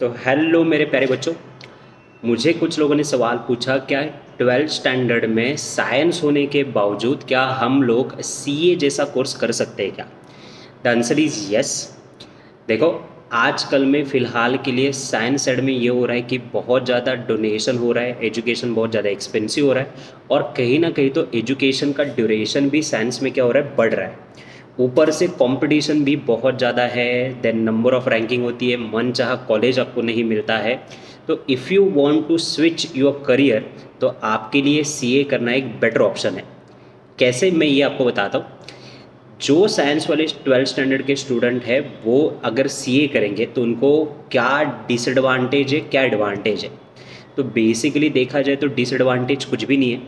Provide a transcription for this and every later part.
तो हेलो मेरे प्यारे बच्चों, मुझे कुछ लोगों ने सवाल पूछा क्या 12th स्टैंडर्ड में साइंस होने के बावजूद क्या हम लोग सीए जैसा कोर्स कर सकते हैं क्या। The answer is yes. देखो, आजकल में फ़िलहाल के लिए साइंस साइड में ये हो रहा है कि बहुत ज़्यादा डोनेशन हो रहा है, एजुकेशन बहुत ज़्यादा एक्सपेंसिव हो रहा है और कहीं ना कहीं तो एजुकेशन का ड्यूरेशन भी साइंस में क्या हो रहा है, बढ़ रहा है। ऊपर से कंपटीशन भी बहुत ज़्यादा है, देन नंबर ऑफ़ रैंकिंग होती है, मन चाहा कॉलेज आपको नहीं मिलता है। तो if you want to switch your career तो आपके लिए सीए करना एक बेटर ऑप्शन है। कैसे, मैं ये आपको बताता हूँ। जो साइंस वाले 12th स्टैंडर्ड के स्टूडेंट है वो अगर सीए करेंगे तो उनको क्या डिसएडवांटेज है, क्या एडवांटेज है। तो बेसिकली देखा जाए तो डिसएडवांटेज कुछ भी नहीं है,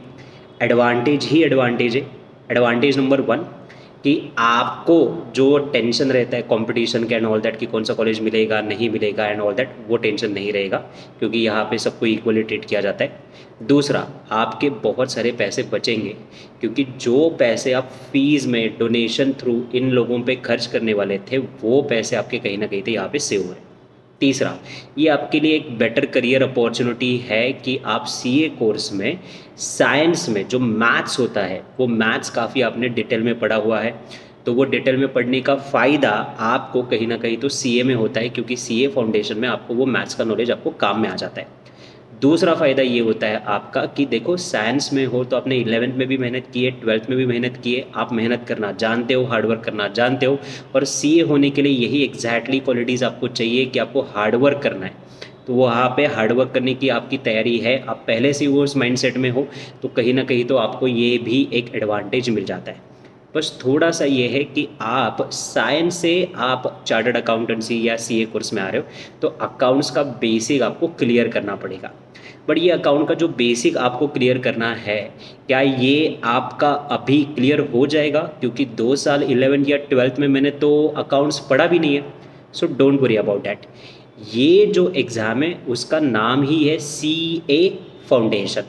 एडवांटेज ही एडवांटेज है। एडवांटेज नंबर 1 कि आपको जो टेंशन रहता है कंपटीशन का एंड ऑल दैट कि कौन सा कॉलेज मिलेगा नहीं मिलेगा एंड ऑल दैट, वो टेंशन नहीं रहेगा क्योंकि यहाँ पे सबको इक्वली ट्रीट किया जाता है। दूसरा, आपके बहुत सारे पैसे बचेंगे क्योंकि जो पैसे आप फीस में डोनेशन थ्रू इन लोगों पे खर्च करने वाले थे वो पैसे आपके कहीं ना कहीं तो यहाँ पे सेव हो रहे हैं। तीसरा, ये आपके लिए एक बेटर करियर अपॉर्चुनिटी है कि आप सीए कोर्स में साइंस में जो मैथ्स होता है वो मैथ्स काफ़ी आपने डिटेल में पढ़ा हुआ है, तो वो डिटेल में पढ़ने का फ़ायदा आपको कहीं ना कहीं तो सीए में होता है क्योंकि सीए फाउंडेशन में आपको वो मैथ्स का नॉलेज आपको काम में आ जाता है। दूसरा फ़ायदा ये होता है आपका कि देखो, साइंस में हो तो आपने 11th में भी मेहनत की है, 12th में भी मेहनत की है, आप मेहनत करना जानते हो, हार्डवर्क करना जानते हो। और सीए होने के लिए यही एग्जैक्टली क्वालिटीज़ आपको चाहिए कि आपको हार्डवर्क करना है। तो वहाँ पे हार्डवर्क करने की आपकी तैयारी है, आप पहले से वो उस माइंडसेट में हो तो कहीं ना कहीं तो आपको ये भी एक एडवांटेज मिल जाता है। बस थोड़ा सा ये है कि आप साइंस से आप चार्टर्ड अकाउंटेंसी या सीए कोर्स में आ रहे हो तो अकाउंट्स का बेसिक आपको क्लियर करना पड़ेगा। बट ये अकाउंट का जो बेसिक आपको क्लियर करना है, क्या ये आपका अभी क्लियर हो जाएगा? क्योंकि 2 साल 11th या 12th में मैंने तो अकाउंट्स पढ़ा भी नहीं है। So don't worry about that. ये जो एग्ज़ाम है उसका नाम ही है सी ए फाउंडेशन,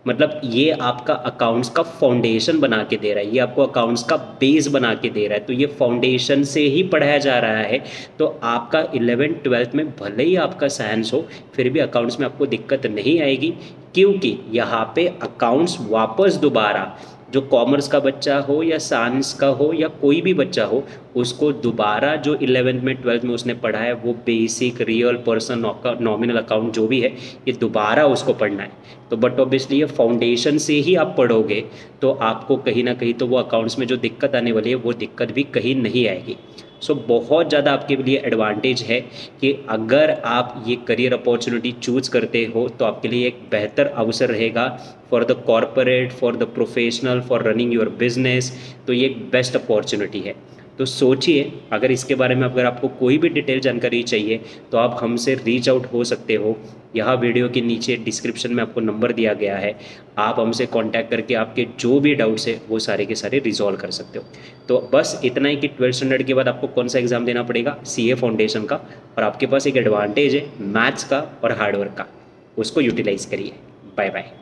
मतलब ये आपका अकाउंट्स का फाउंडेशन बना के दे रहा है, ये आपको अकाउंट्स का बेस बना के दे रहा है। तो ये फाउंडेशन से ही पढ़ाया जा रहा है। तो आपका 11th 12th में भले ही आपका साइंस हो फिर भी अकाउंट्स में आपको दिक्कत नहीं आएगी क्योंकि यहाँ पे अकाउंट्स वापस दोबारा, जो कॉमर्स का बच्चा हो या साइंस का हो या कोई भी बच्चा हो, उसको दोबारा जो 11th में 12th में उसने पढ़ा है वो basic real person nominal account जो भी है ये दोबारा उसको पढ़ना है। तो बट ऑब्वियसली ये फाउंडेशन से ही आप पढ़ोगे तो आपको कहीं ना कहीं तो वो अकाउंट्स में जो दिक्कत आने वाली है वो दिक्कत भी कहीं नहीं आएगी। सो बहुत ज़्यादा आपके लिए एडवांटेज है कि अगर आप ये करियर अपॉर्चुनिटी चूज़ करते हो तो आपके लिए एक बेहतर अवसर रहेगा for the corporate, for the professional, for running your business. तो ये एक बेस्ट अपॉर्चुनिटी है। तो सोचिए, अगर इसके बारे में अगर आपको कोई भी डिटेल जानकारी चाहिए तो आप हमसे रीच आउट हो सकते हो। यहाँ वीडियो के नीचे डिस्क्रिप्शन में आपको नंबर दिया गया है, आप हमसे कांटेक्ट करके आपके जो भी डाउट्स है वो सारे के सारे रिजॉल्व कर सकते हो। तो बस इतना ही कि 12th स्टैंडर्ड के बाद आपको कौन सा एग्ज़ाम देना पड़ेगा, सीए फाउंडेशन का, और आपके पास एक एडवांटेज है मैथ्स का और हार्डवर्क का, उसको यूटिलाइज़ करिए। Bye bye.